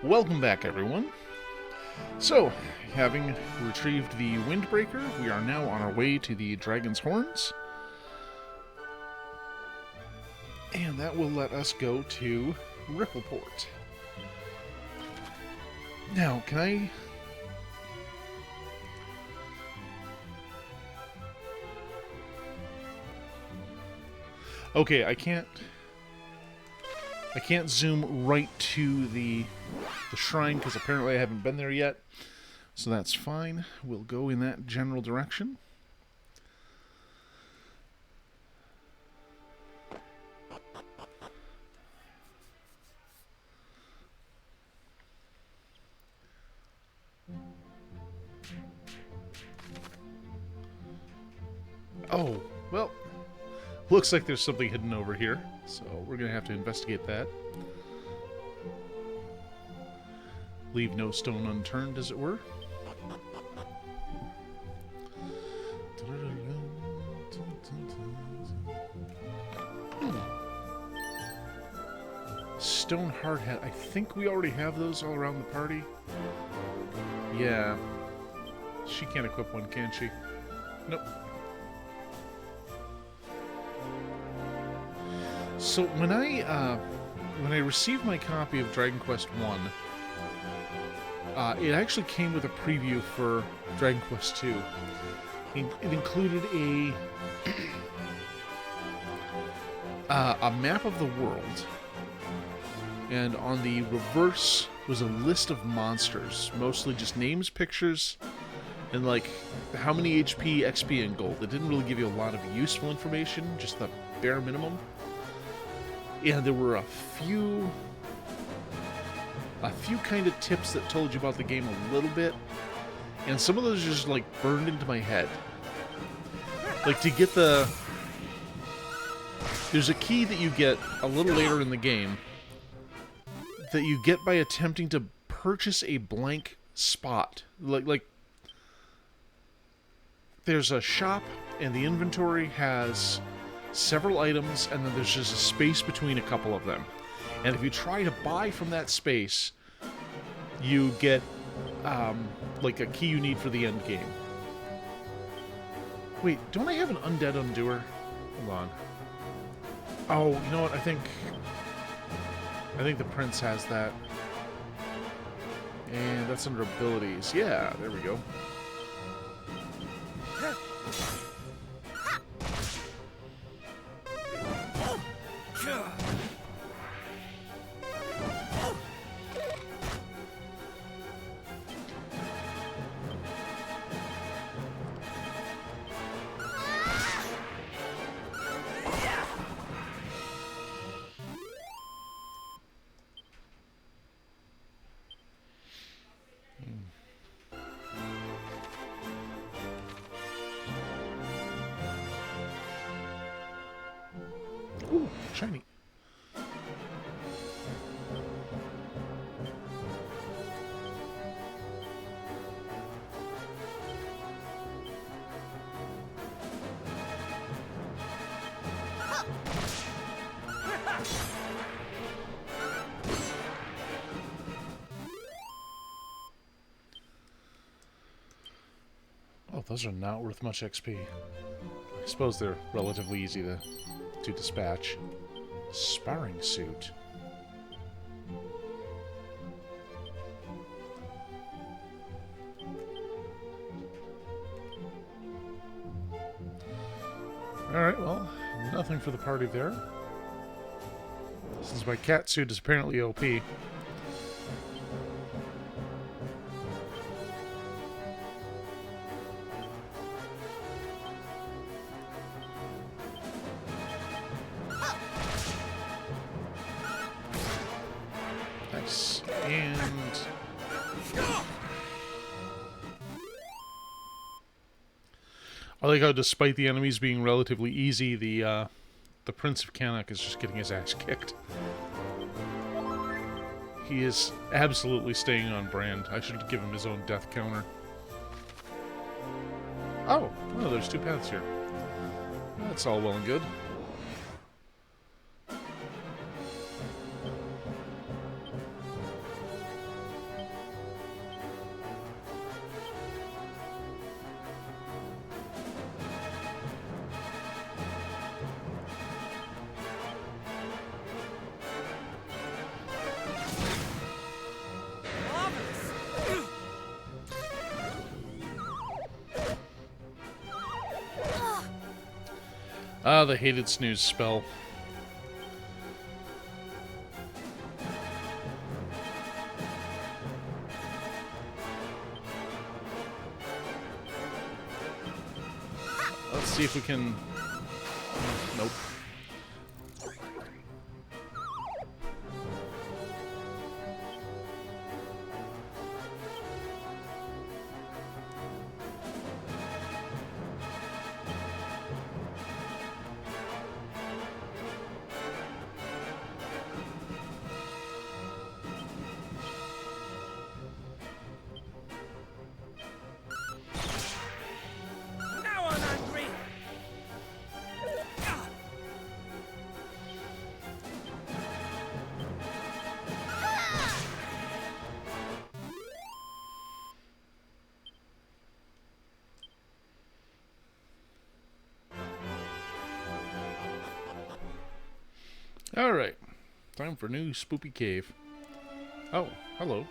Welcome back, everyone. So, having retrieved the Windbreaker, we are now on our way to the Dragon's Horns. And that will let us go to Rippleport. Now, can I... Okay, I can't zoom right to the shrine because apparently I haven't been there yet. So that's fine. We'll go in that general direction. Oh, well, looks like there's something hidden over here, so we're going to have to investigate that. Leave no stone unturned, as it were. Stone hard hat. I think we already have those all around the party. Yeah. She can't equip one, can she? Nope. So when I received my copy of Dragon Quest I, it actually came with a preview for Dragon Quest II. It included a map of the world, and on the reverse was a list of monsters, mostly just names, pictures, and like how many HP, XP, and gold. It didn't really give you a lot of useful information, just the bare minimum. And there were a few kind of tips that told you about the game a little bit, and some of those just like burned into my head. Like to get there's a key that you get a little later in the game that you get by attempting to purchase a blank spot. Like there's a shop and the inventory has several items, and then there's just a space between a couple of them. And if you try to buy from that space, you get like a key you need for the end game. Wait, don't I have an Undead Undoer? Hold on. Oh, you know what? I think the Prince has that. And that's under abilities. Yeah, there we go. Ooh, shiny. Oh, those are not worth much XP. I suppose they're relatively easy to dispatch. Sparring suit. Alright, well, nothing for the party there. Since my cat suit is apparently OP. Nice. And I like how, despite the enemies being relatively easy, the Prince of Canuck is just getting his ass kicked. He is absolutely staying on brand. I should give him his own death counter. Oh, there's two paths here. That's all well and good. Ah, the hated snooze spell. Let's see if we can... Nope. Alright. Time for new Spoopy Cave. Oh, hello.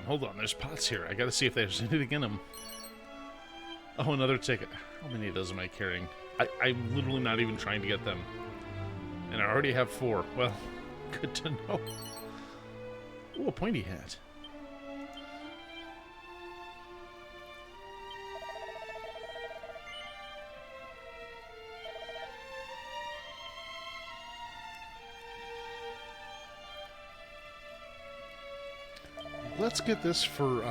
Hold on. There's pots here. I gotta see if there's anything in them. Oh, another ticket. How many of those am I carrying? I'm literally not even trying to get them. And I already have 4. Well, good to know. Ooh, a pointy hat. Let's get this for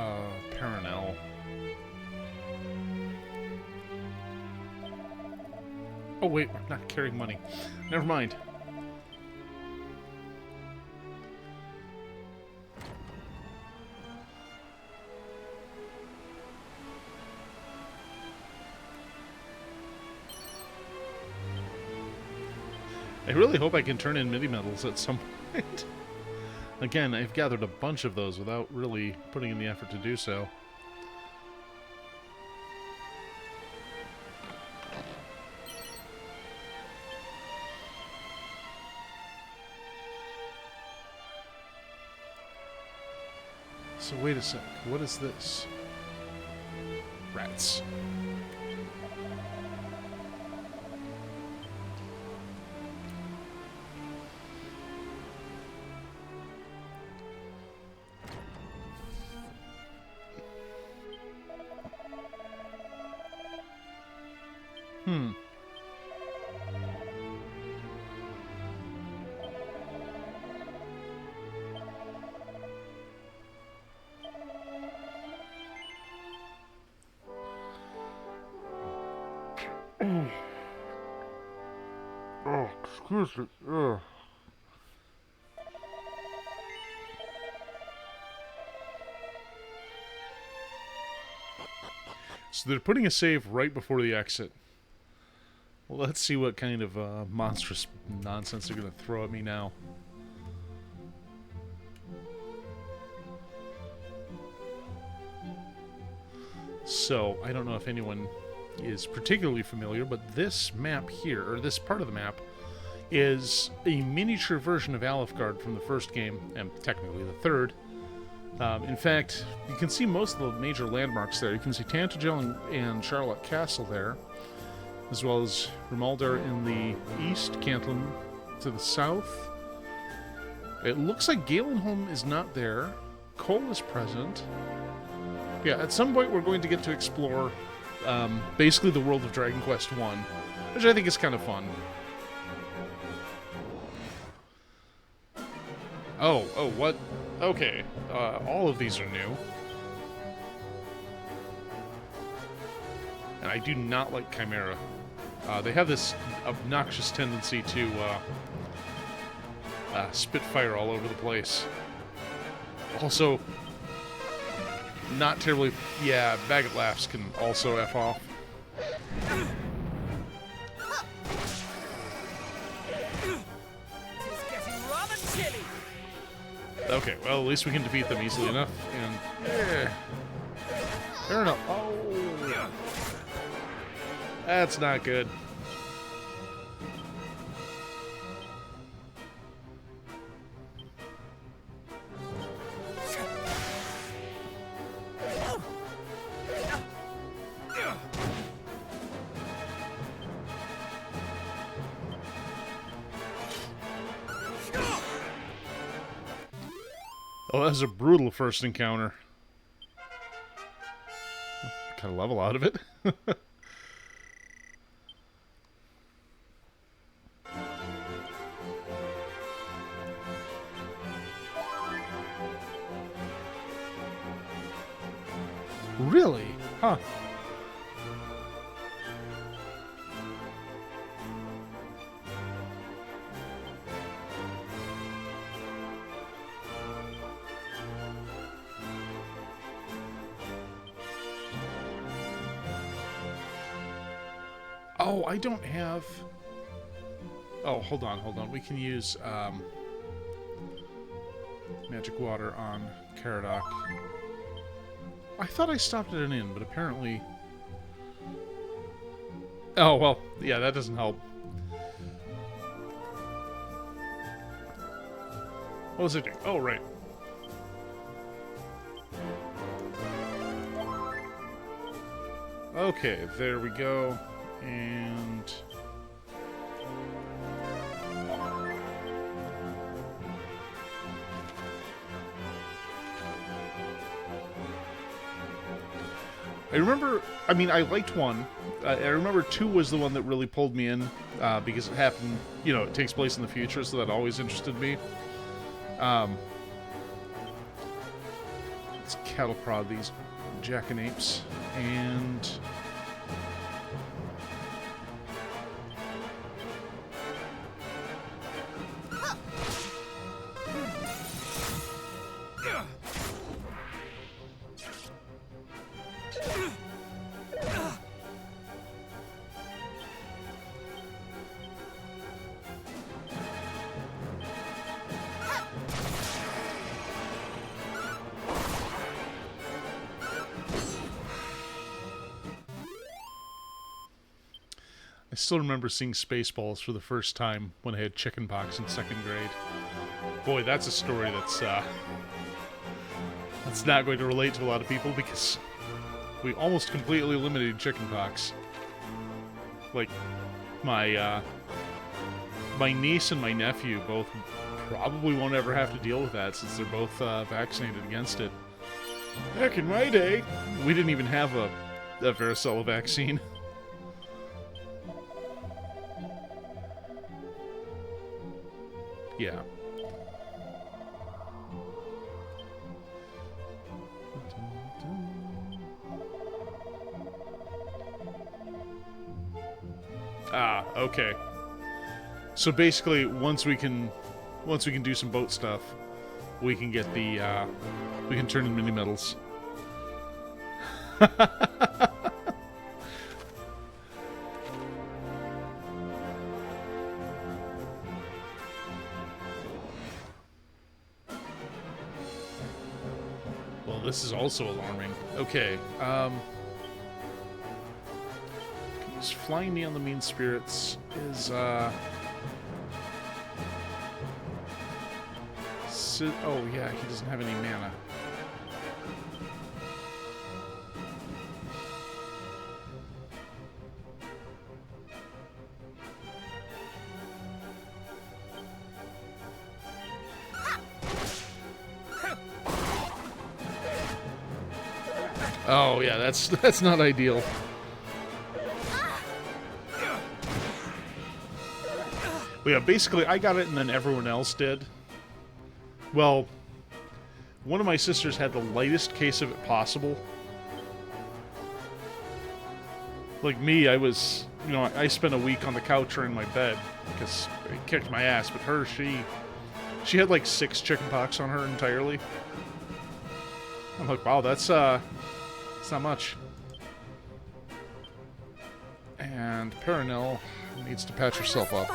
Paranel. Oh wait, I'm not carrying money. Never mind. I really hope I can turn in mini medals at some point. Again, I've gathered a bunch of those without really putting in the effort to do so. So wait a sec, what is this? Rats. Oh, excuse me. Ugh. So they're putting a save right before the exit. Well, let's see what kind of monstrous nonsense they're going to throw at me now. So, I don't know if anyone is particularly familiar, but this map here, or this part of the map, is a miniature version of Alefgard from the first game, and technically the third. In fact, you can see most of the major landmarks there. You can see Tantagel and Charlotte Castle there, as well as Rimuldar in the east, Cantlin to the south. It looks like Galenholm is not there. Cole is present. Yeah, at some point we're going to get to explore basically the world of Dragon Quest I, which I think is kind of fun. Oh, what? Okay, all of these are new. And I do not like Chimera. They have this obnoxious tendency to spit fire all over the place. Also, not terribly... Yeah, Bagot Laughs can also F off. Okay, well, at least we can defeat them easily enough, and... fair enough. Oh! That's not good. Oh, that was a brutal first encounter. Got a level out of it. Really? Huh. Oh, I don't have... Oh, hold on. We can use magic water on Caradoc. I thought I stopped at an inn, but apparently... Oh, well, yeah, that doesn't help. What was it doing? Oh, right. Okay, there we go. And... I remember, I mean, I liked 1. I remember 2 was the one that really pulled me in, because it happened, you know, it takes place in the future, so that always interested me. Let's cattle prod these jackanapes, and... I still remember seeing Spaceballs for the first time when I had chickenpox in 2nd grade. Boy, that's a story that's not going to relate to a lot of people because we almost completely eliminated chickenpox. Like, my niece and my nephew both probably won't ever have to deal with that since they're both vaccinated against it. Back in my day, we didn't even have a varicella vaccine. Yeah. Ah, okay. So basically, once we can do some boat stuff, we can get the we can turn in mini metals. Well, this is also alarming. Okay, Flying Knee on the Mean Spirits is, oh, yeah, he doesn't have any mana. Oh, yeah, that's not ideal. Well, yeah, basically, I got it and then everyone else did. Well, one of my sisters had the lightest case of it possible. Like me, I was, you know, I spent a week on the couch or in my bed because it kicked my ass. But her, she had like 6 chickenpox on her entirely. I'm like, wow, that's not much. And Perenelle needs to patch herself up.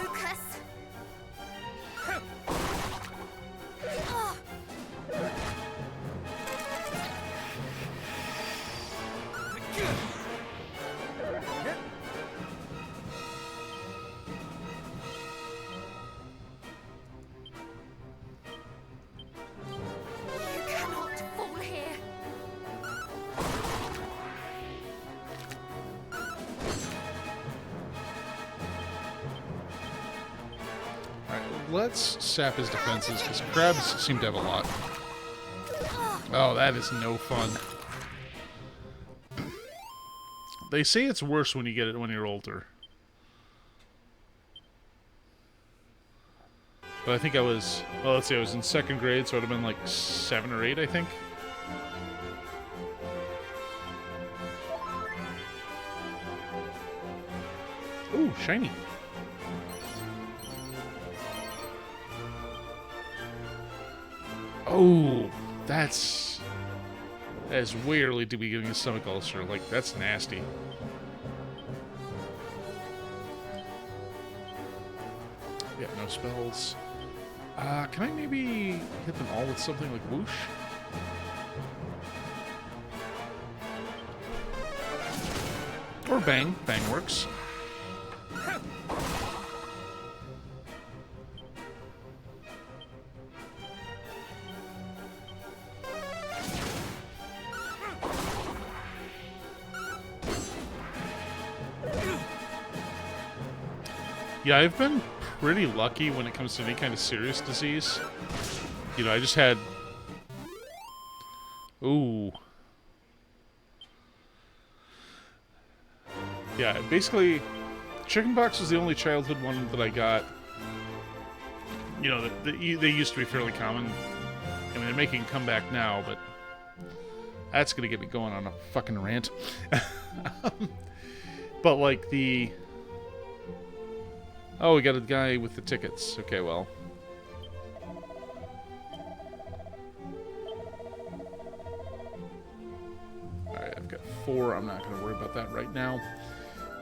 Let's sap his defenses, because crabs seem to have a lot. Oh, that is no fun. They say it's worse when you get it when you're older. But I think I was, well, let's see, I was in 2nd grade, so it would have been like 7 or 8, I think. Ooh, shiny. Oh, that is way early to be getting a stomach ulcer. Like, that's nasty. Yeah, no spells. Can I maybe hit them all with something like whoosh? Or bang. Bang works. Yeah, I've been pretty lucky when it comes to any kind of serious disease. You know, I just had... Ooh. Yeah, basically, chickenpox was the only childhood one that I got. You know, they used to be fairly common. I mean, they're making a comeback now, but that's going to get me going on a fucking rant. But, like, the... Oh, we got a guy with the tickets. Okay, well. Alright, I've got 4. I'm not going to worry about that right now.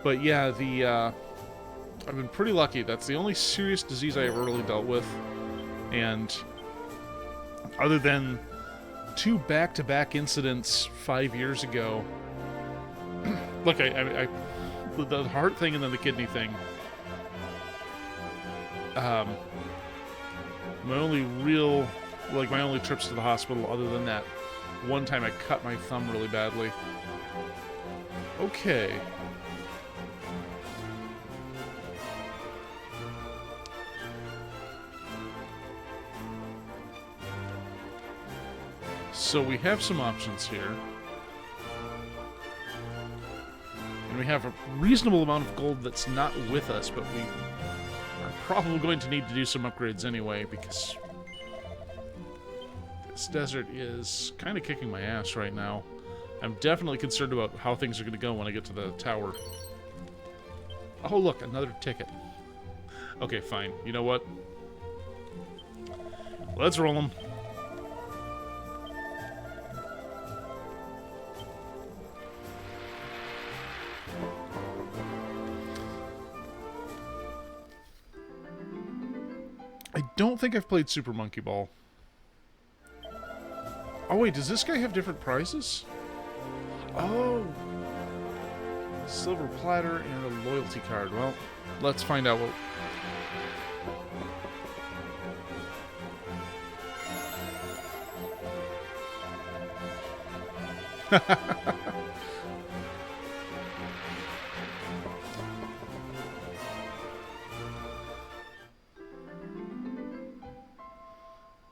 But yeah, I've been pretty lucky. That's the only serious disease I ever really dealt with. And other than 2 back-to-back incidents 5 years ago... Look, the heart thing and then the kidney thing... my only trips to the hospital, other than that one time I cut my thumb really badly. Okay. So we have some options here. And we have a reasonable amount of gold that's not with us, but we... probably going to need to do some upgrades anyway, because this desert is kind of kicking my ass right now. I'm definitely concerned about how things are going to go when I get to the tower. Oh, look, another ticket. Okay, fine. You know what? Let's roll them. I don't think I've played Super Monkey Ball. Oh wait, does this guy have different prizes? Oh! Silver platter and a loyalty card. Well, let's find out what...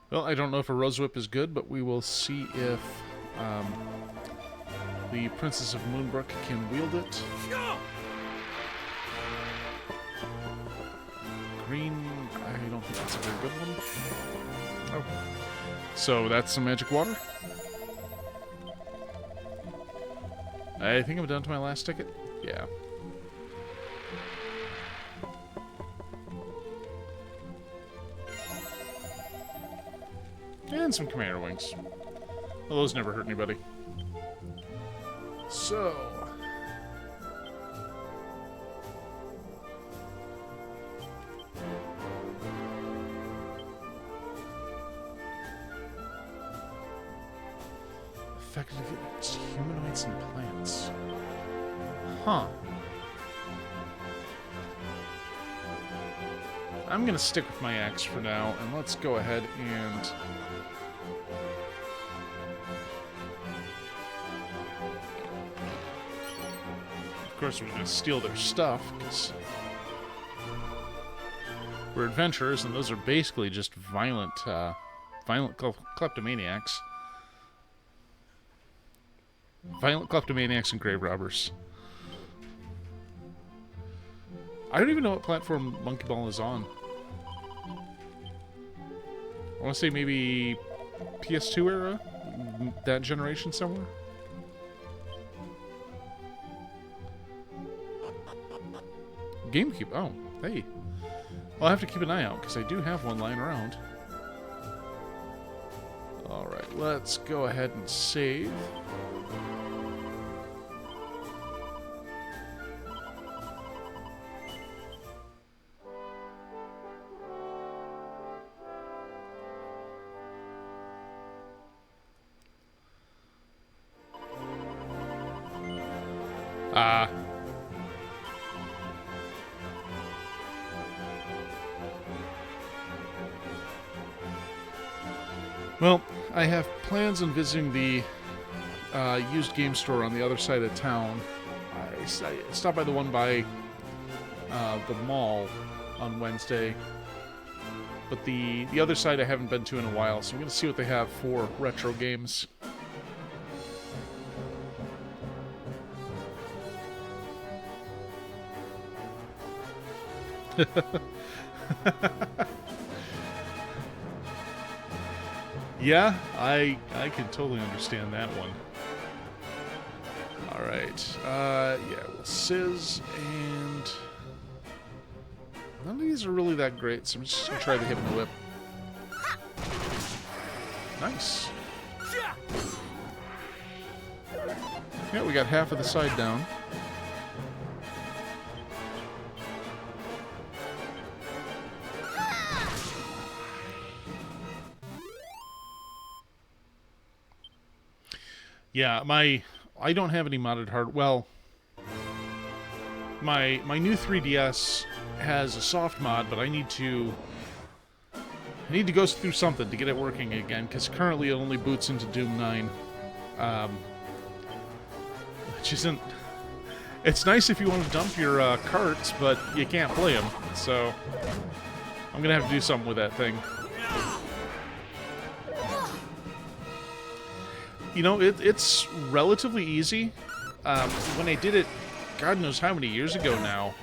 Well, I don't know if a Rose Whip is good, but we will see if The Princess of Moonbrook can wield it. Green, I don't think that's a very good one. Oh. So that's some magic water. I think I'm down to my last ticket. Yeah. And some commander wings. Well, those never hurt anybody. So... effective against humanoids and plants. Huh. I'm gonna stick with my axe for now, and let's go ahead and... Of course, we're gonna steal their stuff, because... we're adventurers, and those are basically just violent kleptomaniacs. Violent kleptomaniacs and grave robbers. I don't even know what platform Monkey Ball is on. I want to say maybe PS2 era? That generation somewhere? GameCube. Oh, hey. I'll have to keep an eye out, because I do have one lying around. Alright, let's go ahead and save. Well, I have plans on visiting the used game store on the other side of town. I stopped by the one by the mall on Wednesday. But the other side I haven't been to in a while, so I'm going to see what they have for retro games. Yeah, I can totally understand that one. Alright, yeah, we'll sizz, and... none of these are really that great, so I'm just going to try the hip and whip. Nice. Yeah, we got half of the side down. Yeah, I don't have any modded hard. Well, my new 3DS has a soft mod, but I need to go through something to get it working again, because currently it only boots into Doom 9. Which isn't... It's nice if you want to dump your carts, but you can't play them, so I'm gonna have to do something with that thing. You know, it's relatively easy. When I did it, God knows how many years ago now,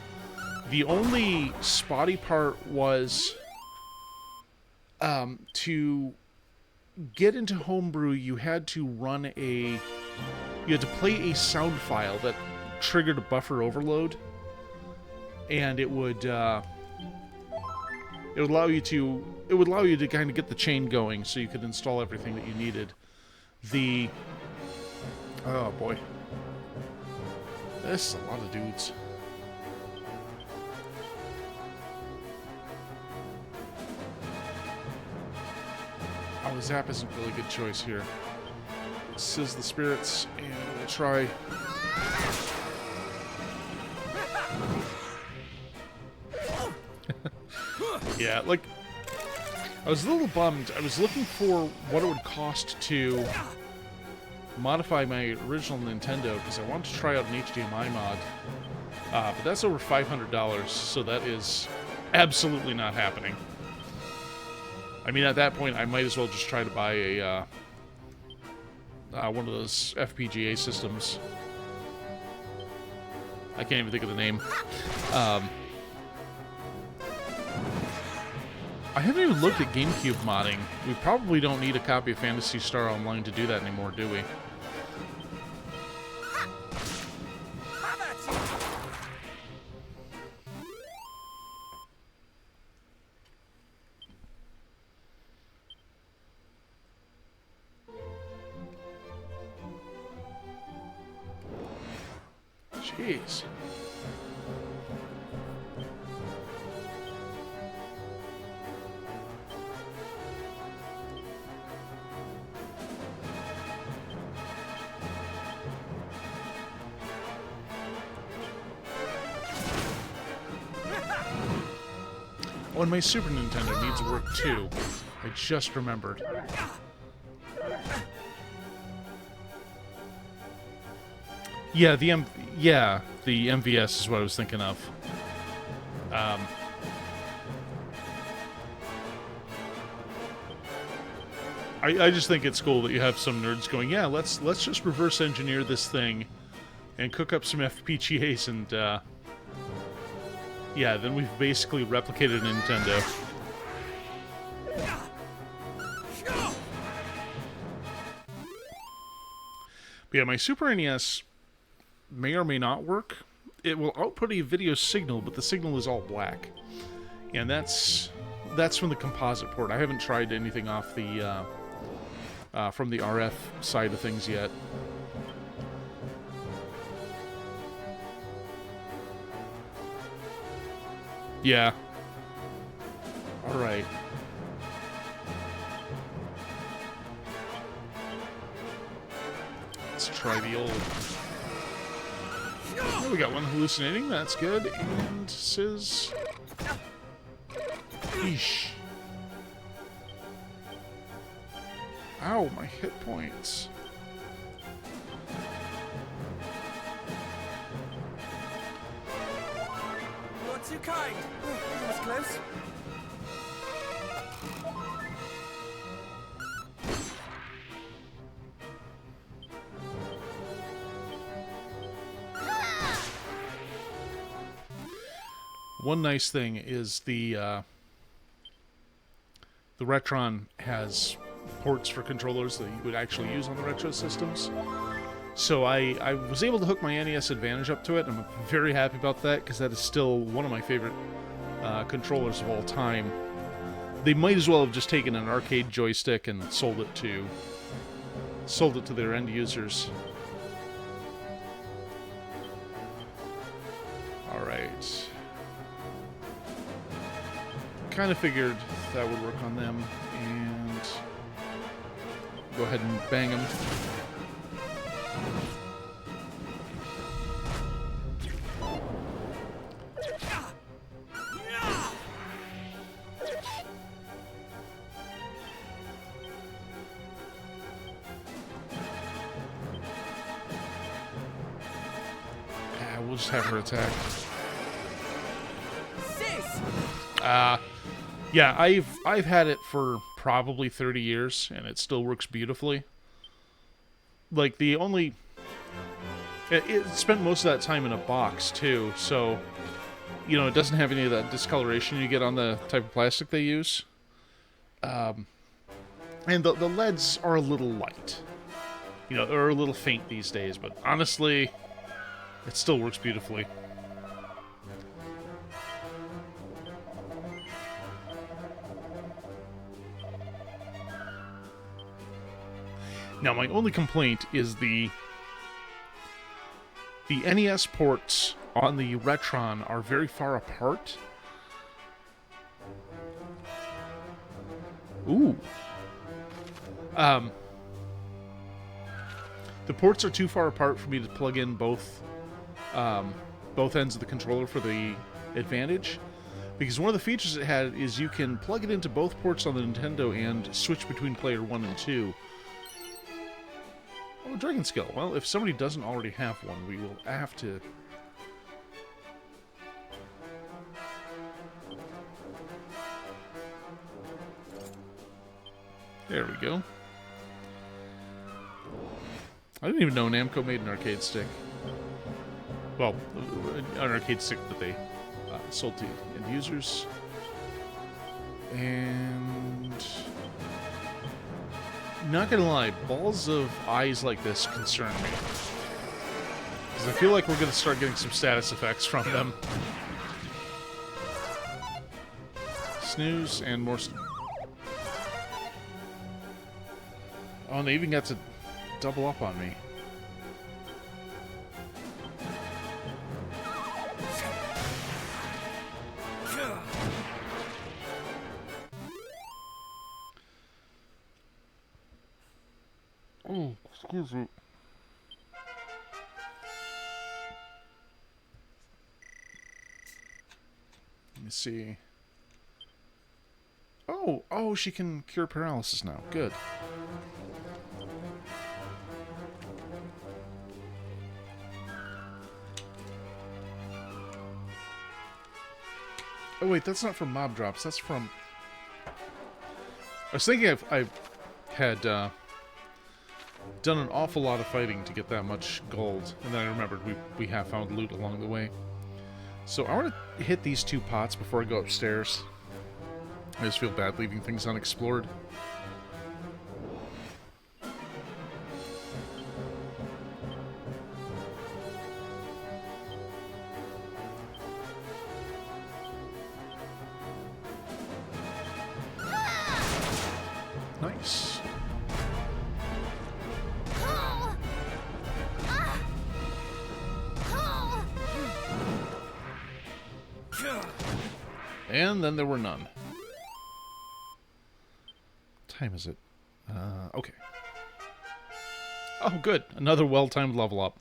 the only spotty part was to get into Homebrew, you had to play a sound file that triggered a buffer overload, and it would allow you to kind of get the chain going, so you could install everything that you needed. Oh boy, this is a lot of dudes. Oh, Zap isn't really a good choice here. Sizz the spirits, and we'll try. Yeah, like, I was a little bummed. I was looking for what it would cost to modify my original Nintendo, because I wanted to try out an HDMI mod. But that's over $500, so that is absolutely not happening. I mean, at that point, I might as well just try to buy a one of those FPGA systems. I can't even think of the name. I haven't even looked at GameCube modding. We probably don't need a copy of Phantasy Star Online to do that anymore, do we? Jeez. Oh, and my Super Nintendo needs work too. I just remembered. Yeah, the MVS is what I was thinking of. I just think it's cool that you have some nerds going, yeah, let's just reverse engineer this thing and cook up some FPGAs and yeah, then we've basically replicated Nintendo. But yeah, my Super NES may or may not work. It will output a video signal, but the signal is all black. And that's from the composite port. I haven't tried anything off the from the RF side of things yet. Yeah. Alright. Let's try the old... Oh, we got one hallucinating, that's good. And says... Eesh. Ow, my hit points. Not too kind. That was close. One nice thing is the Retron has ports for controllers that you would actually use on the retro systems. So I was able to hook my NES Advantage up to it, and I'm very happy about that, because that is still one of my favorite controllers of all time. They might as well have just taken an arcade joystick and sold it to their end users. Alright. Kind of figured that would work on them, and go ahead and bang them. Yeah, we'll just have her attack. Yeah, I've had it for probably 30 years, and it still works beautifully. Like, the only... It spent most of that time in a box, too, so... You know, it doesn't have any of that discoloration you get on the type of plastic they use. And the LEDs are a little light. You know, they're a little faint these days, but honestly, it still works beautifully. Now, my only complaint is the NES ports on the Retron are very far apart. Ooh. The ports are too far apart for me to plug in both ends of the controller for the Advantage. Because one of the features it had is you can plug it into both ports on the Nintendo and switch between player 1 and 2. Oh, Dragon Skill. Well, if somebody doesn't already have one, we will have to... There we go. I didn't even know Namco made an arcade stick. Well, an arcade stick that they sold to end users. And not gonna lie, balls of eyes like this concern me. Because I feel like we're gonna start getting some status effects from them. Snooze and more. Oh, and they even got to double up on me. Oh, excuse me. Let me see. Oh, she can cure paralysis now. Good. Oh wait, that's not from mob drops. That's from. I was thinking I've had done an awful lot of fighting to get that much gold, and then I remembered we have found loot along the way. So I want to hit these 2 pots before I go upstairs. I just feel bad leaving things unexplored. Nice. And then there were none. What time is it? Okay. Oh, good. Another well-timed level up.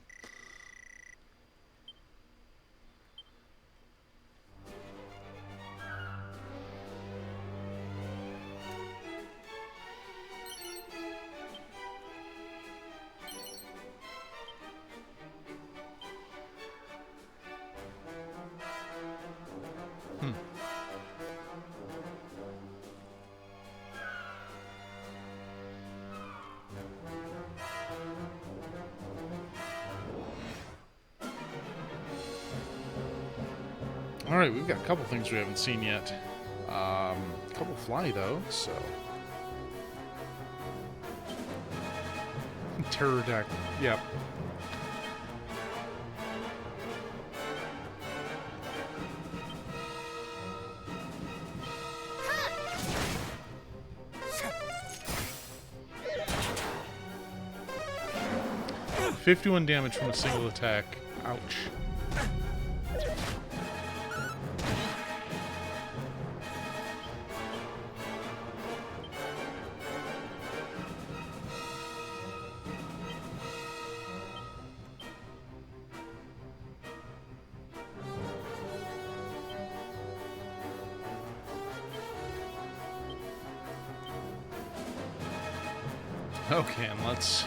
Alright, we've got a couple things we haven't seen yet. A couple fly, though, so... Pterodactyl, yep. Huh. 51 damage from a single attack. Ouch. Okay, and let's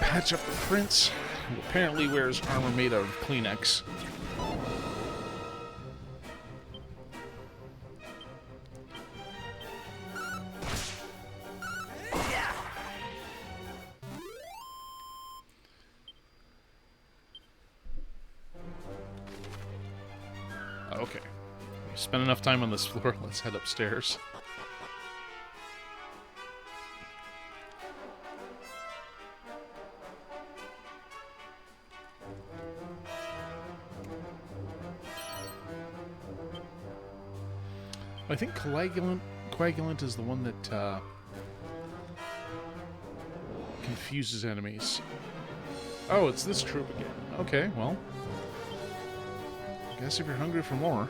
patch up the prince, who apparently wears armor made out of Kleenex. Okay. We spent enough time on this floor, let's head upstairs. I think Coagulant is the one that confuses enemies. Oh, it's this troop again. Okay, well, I guess if you're hungry for more.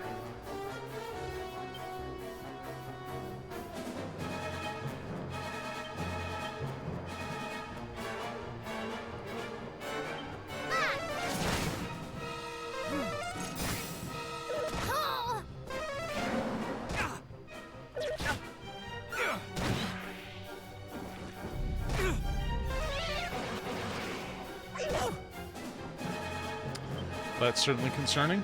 That's certainly concerning.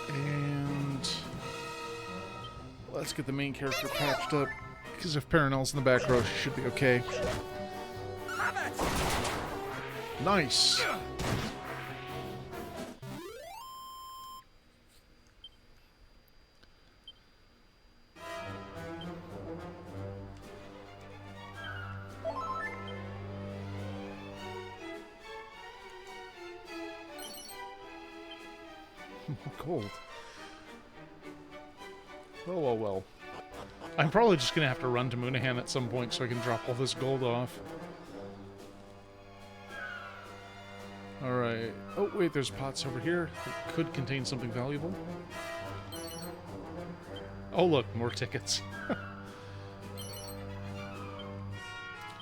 And let's get the main character patched up. Because if Paranel's in the back row, she should be okay. Nice! Cold. Well, well, well. I'm probably just gonna have to run to Moonahan at some point so I can drop all this gold off. Alright. Oh, wait, there's pots over here that could contain something valuable. Oh, look, more tickets.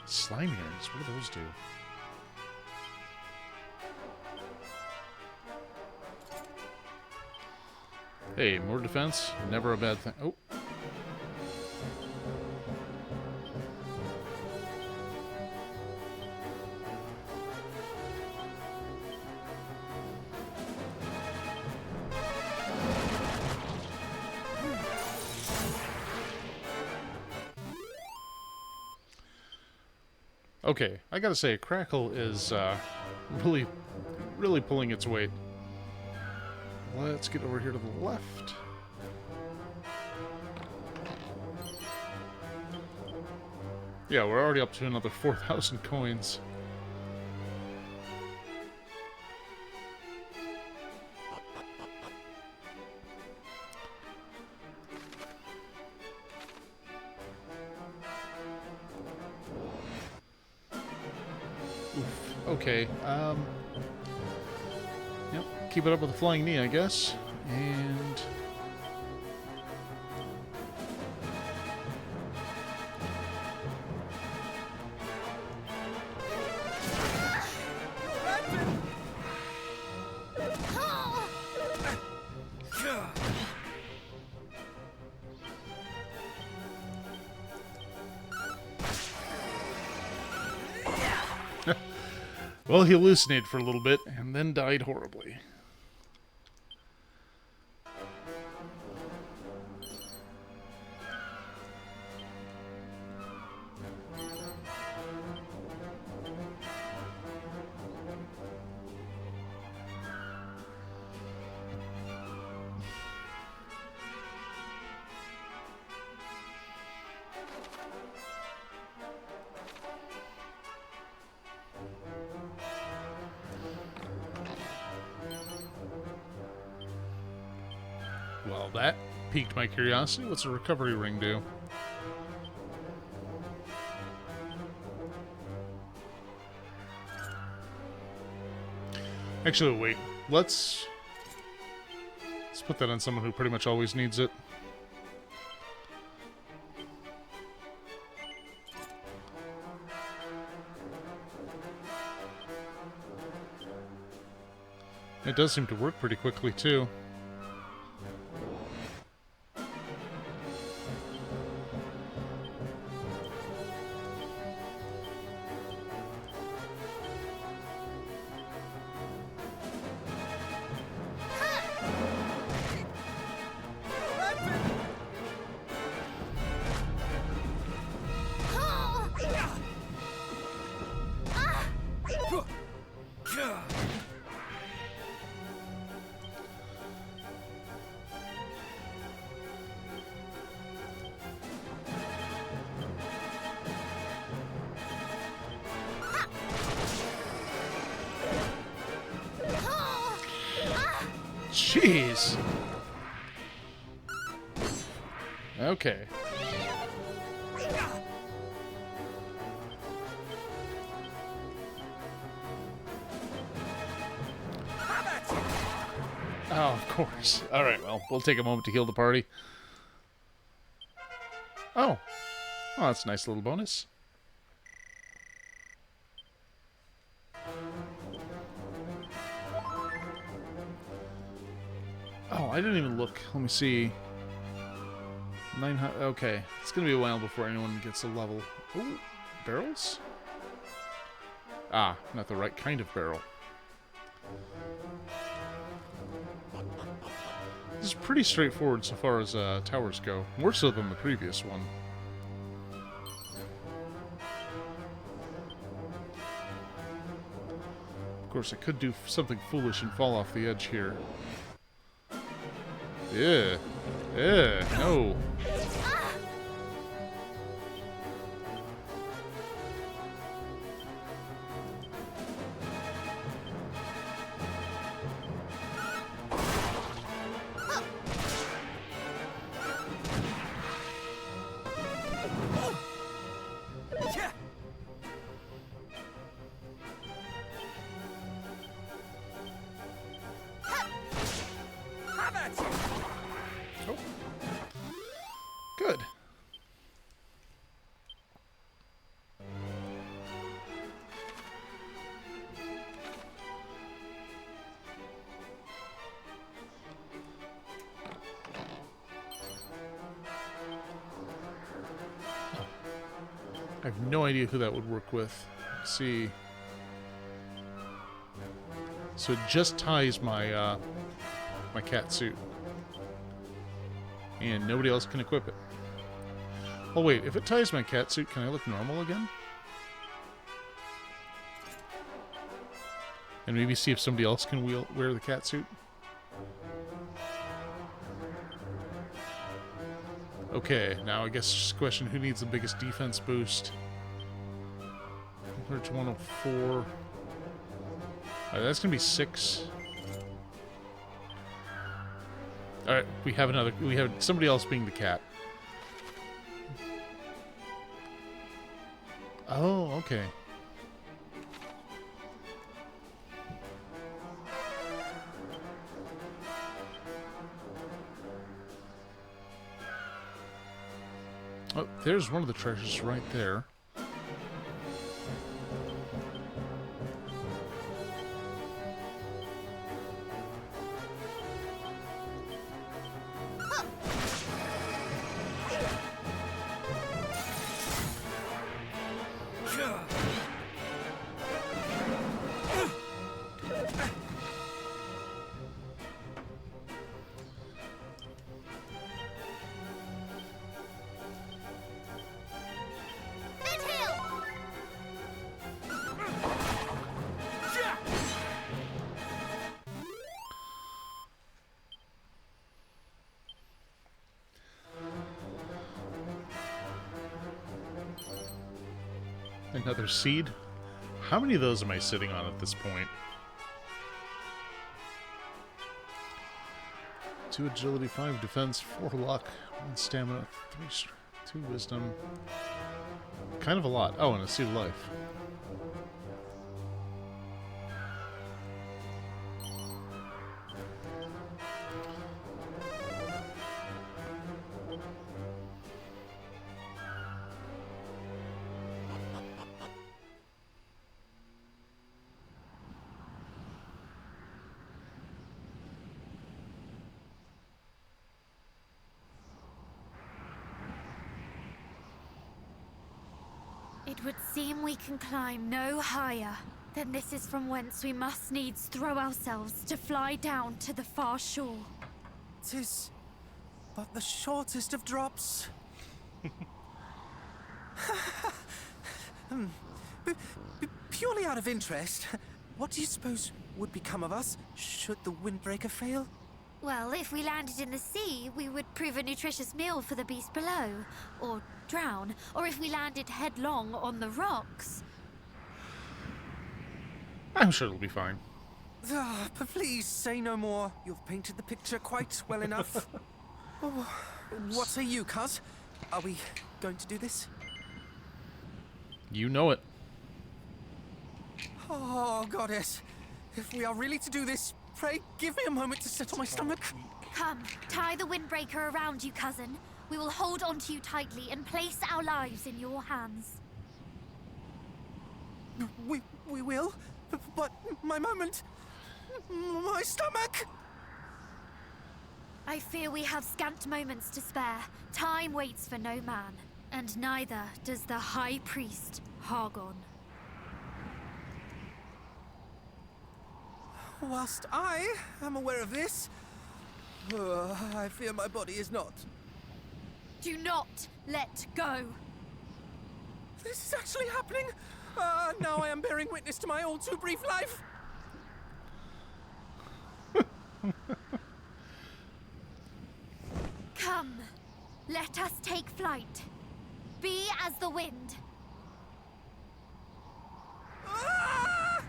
Slime earrings, what do those do? Hey, more defense, never a bad thing. Oh. Okay, I gotta say, Crackle is really pulling its weight. Let's get over here to the left. Yeah, we're already up to another 4,000 coins. Oof. Okay, yep, keep it up with the flying knee, I guess. And well, he hallucinated for a little bit and then died horribly. Well, that piqued my curiosity. What's a recovery ring do? Actually, wait. Let's put that on someone who pretty much always needs it. It does seem to work pretty quickly, too. Jeez. Okay. Oh, of course. Alright, well, we'll take a moment to heal the party. Oh. Oh, that's a nice little bonus. Oh, I didn't even look. Let me see. 900. Okay. It's going to be a while before anyone gets a level. Ooh, barrels? Ah, not the right kind of barrel. This is pretty straightforward so far as towers go. More so than the previous one. Of course, I could do something foolish and fall off the edge here. Yeah. Yeah. No. Yeah. Have at you. Oh. Good. I have no idea who that would work with. Let's see. So it just ties my my cat suit. And nobody else can equip it. Oh wait, if it ties my cat suit, can I look normal again? And maybe see if somebody else can wear the cat suit? Okay, now I guess just a question, who needs the biggest defense boost? Compared to 104. That's gonna be 6. Alright, we have somebody else being the cat. Oh, okay. Oh, there's one of the treasures right there. Another seed? How many of those am I sitting on at this point? 2 agility, 5 defense, 4 luck, 1 stamina, 2 wisdom. Kind of a lot. Oh, and a seed of life. It would seem we can climb no higher. Then this is from whence we must needs throw ourselves to fly down to the far shore. 'Tis but the shortest of drops. Purely out of interest, what do you suppose would become of us should the windbreaker fail? Well, if we landed in the sea, we would prove a nutritious meal for the beast below, or drown, or if we landed headlong on the rocks. I'm sure it'll be fine. But please say no more. You've painted the picture quite well enough. Oh, what say you, cuz? Are we going to do this? You know it. Oh, goddess. If we are really to do this, pray give me a moment to settle my stomach. Come, tie the windbreaker around you, cousin. We will hold onto you tightly and place our lives in your hands. We will? But my moment... My stomach! I fear we have scant moments to spare. Time waits for no man, and neither does the High Priest, Hargon. Whilst I am aware of this, I fear my body is not. Do not let go. This is actually happening. Now I am bearing witness to my all too brief life. Come, let us take flight. Be as the wind. Ah!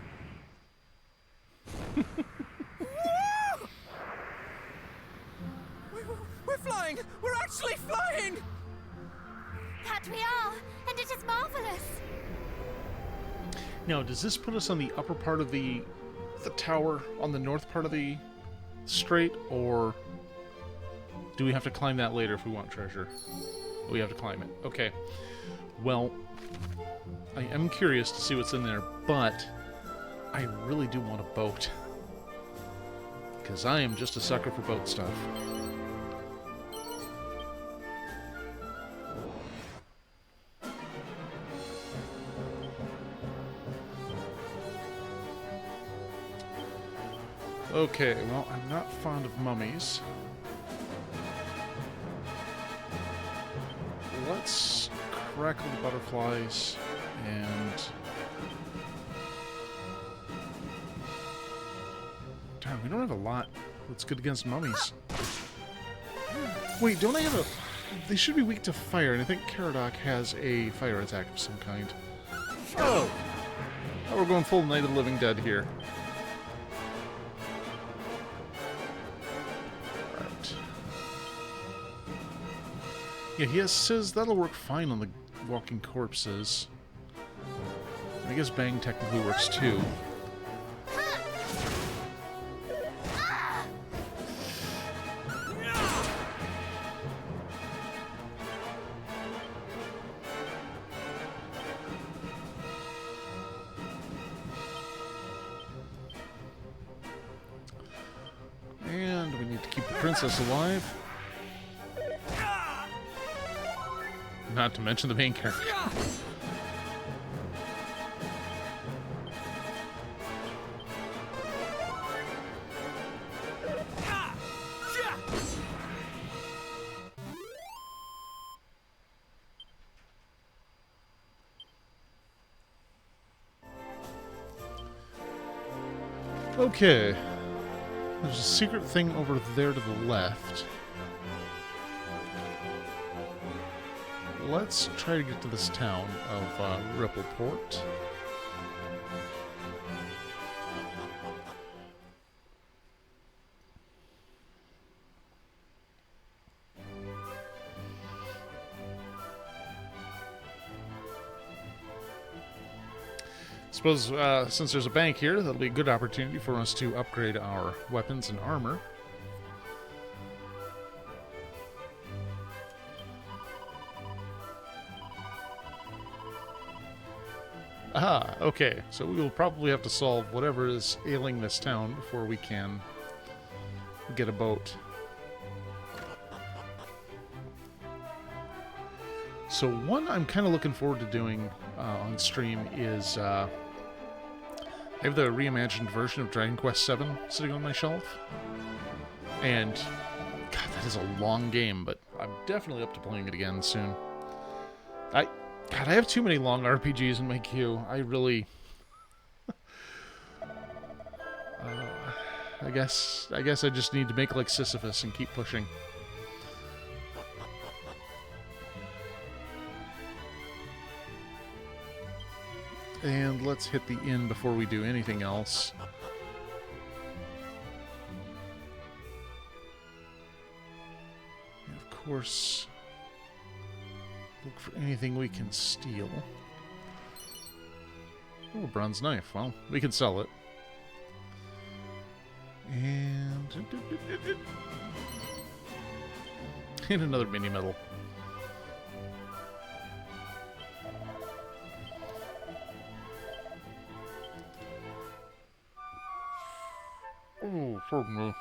We're flying! We're actually flying! That we are, and it is marvelous. Now, does this put us on the upper part of the tower, on the north part of the strait, or do we have to climb that later if we want treasure? We have to climb it. Okay. Well, I am curious to see what's in there, but I really do want a boat. Because I am just a sucker for boat stuff. Okay, well, I'm not fond of mummies. Let's crackle the butterflies and... Darn, we don't have a lot that's good against mummies. Wait, don't I have a... They should be weak to fire, and I think Caradoc has a fire attack of some kind. Oh! Oh, we're going full Night of the Living Dead here. Yeah, he says that'll work fine on the walking corpses. I guess Bang technically works too. And we need to keep the princess alive. Not to mention the main character. Okay. There's a secret thing over there to the left. Let's try to get to this town of Rippleport. Suppose since there's a bank here, that'll be a good opportunity for us to upgrade our weapons and armor. Aha, okay. So we will probably have to solve whatever is ailing this town before we can get a boat. So one I'm kind of looking forward to doing on stream is I have the reimagined version of Dragon Quest VII sitting on my shelf. And God, that is a long game, but I'm definitely up to playing it again soon. God, I have too many long RPGs in my queue. I really... I guess I just need to make like Sisyphus and keep pushing. And let's hit the inn before we do anything else. And of course... look for anything we can steal. Oh, a bronze knife. Well, we can sell it. And... and another mini medal. Oh, pardon me.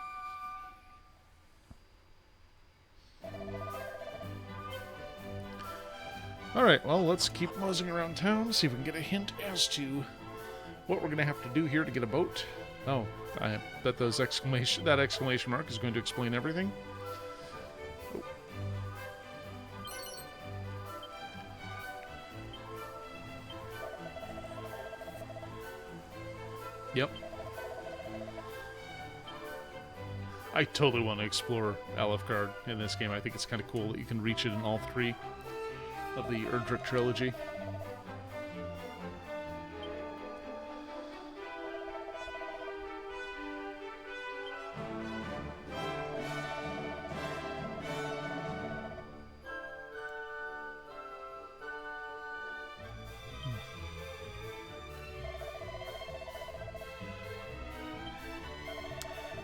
Alright, well, let's keep moseying around town, see if we can get a hint as to what we're going to have to do here to get a boat. Oh, I bet that exclamation mark is going to explain everything. Oh. Yep. I totally want to explore Alefgard in this game. I think it's kind of cool that you can reach it in all 3 of the Erdrick trilogy.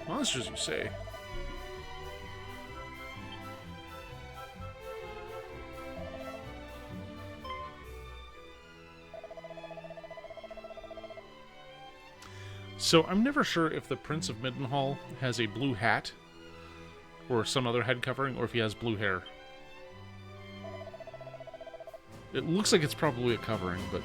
Monsters, you say? So I'm never sure if the Prince of Middenhall has a blue hat or some other head covering, or if he has blue hair. It looks like it's probably a covering, but...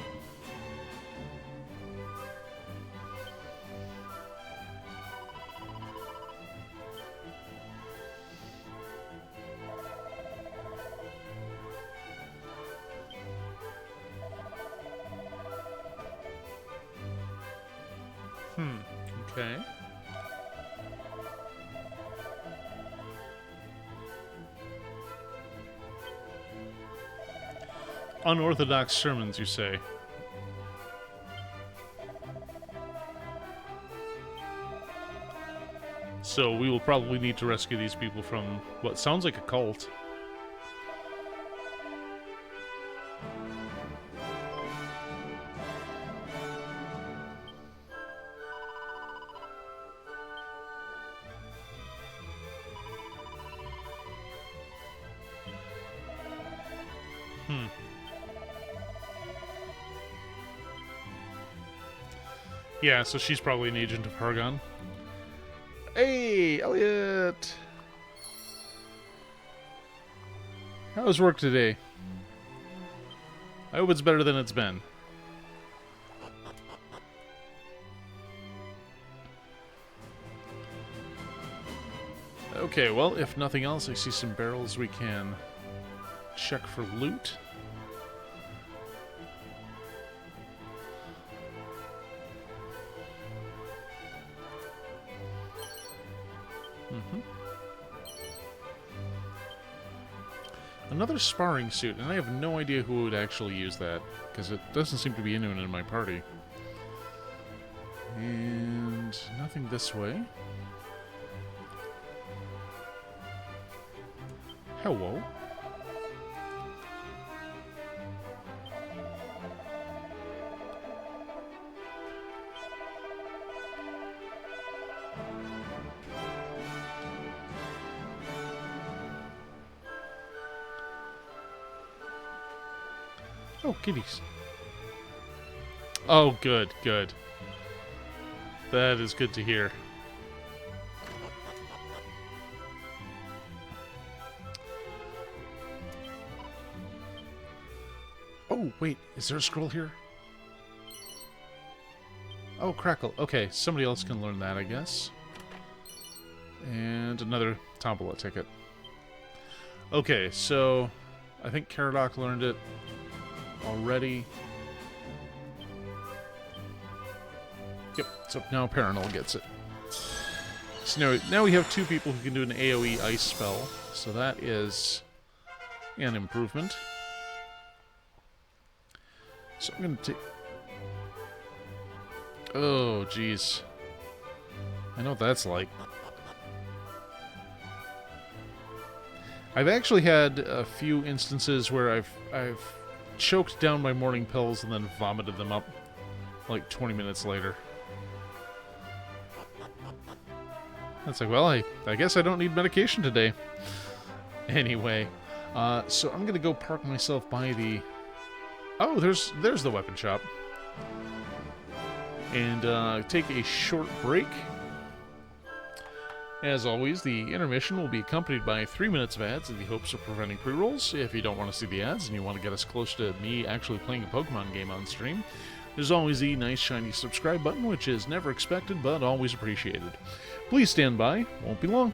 Okay. Unorthodox sermons, you say? So we will probably need to rescue these people from what sounds like a cult. Yeah, so she's probably an agent of Hargon. Hey, Elliot! How was work today? I hope it's better than it's been. Okay, well, if nothing else, I see some barrels we can check for loot. Another sparring suit, and I have no idea who would actually use that, because it doesn't seem to be anyone in my party. And nothing this way. Hello. Oh, kitties. Oh, good, good. That is good to hear. Oh, wait, is there a scroll here? Oh, Crackle. Okay, somebody else can learn that, I guess. And another Tombola ticket. Okay, so I think Caradoc learned it already. Yep, so now Paranol gets it. So now we have 2 people who can do an AoE ice spell, so that is an improvement. So I'm going to take... Oh, jeez. I know what that's like. I've actually had a few instances where I've choked down my morning pills and then vomited them up like 20 minutes later. It's like, well, I guess I don't need medication today. Anyway, so I'm gonna go park myself by the... Oh, there's the weapon shop. And take a short break. As always, the intermission will be accompanied by 3 minutes of ads in the hopes of preventing pre-rolls. If you don't want to see the ads and you want to get us close to me actually playing a Pokemon game on stream, There's always the nice shiny subscribe button, which is never expected but always appreciated. Please stand by, won't be long.